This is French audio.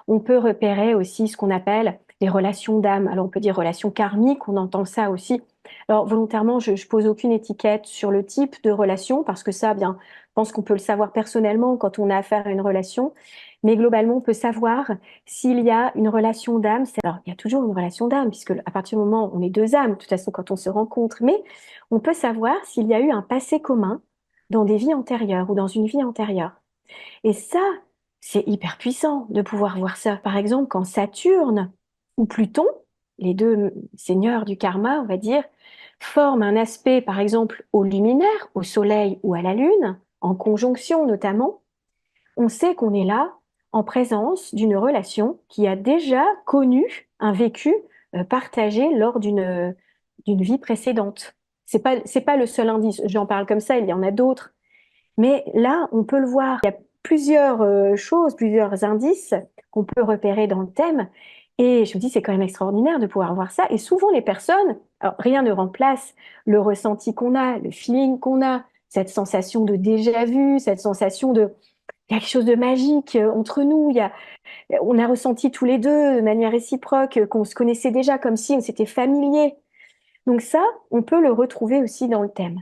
On peut repérer aussi ce qu'on appelle les relations d'âme. Alors on peut dire relations karmiques, on entend ça aussi. Alors volontairement, je pose aucune étiquette sur le type de relation parce que ça, bien, je pense qu'on peut le savoir personnellement quand on a affaire à une relation. Mais globalement, on peut savoir s'il y a une relation d'âme. Alors, il y a toujours une relation d'âme, puisque à partir du moment où on est deux âmes, de toute façon, quand on se rencontre, mais on peut savoir s'il y a eu un passé commun dans des vies antérieures ou dans une vie antérieure. Et ça, c'est hyper puissant de pouvoir voir ça. Par exemple, quand Saturne ou Pluton, les deux seigneurs du karma, on va dire, forment un aspect, par exemple, au luminaire, au soleil ou à la lune, en conjonction notamment, on sait qu'on est là en présence d'une relation qui a déjà connu un vécu partagé lors d'une vie précédente. C'est pas le seul indice. J'en parle comme ça, il y en a d'autres. Mais là, on peut le voir. Il y a plusieurs choses, plusieurs indices qu'on peut repérer dans le thème. Et je me dis, c'est quand même extraordinaire de pouvoir voir ça. Et souvent, les personnes, alors rien ne remplace le ressenti qu'on a, le feeling qu'on a, cette sensation de déjà-vu, cette sensation de, il y a quelque chose de magique entre nous. On a ressenti tous les deux de manière réciproque qu'on se connaissait déjà comme si on s'était familier. Donc ça, on peut le retrouver aussi dans le thème.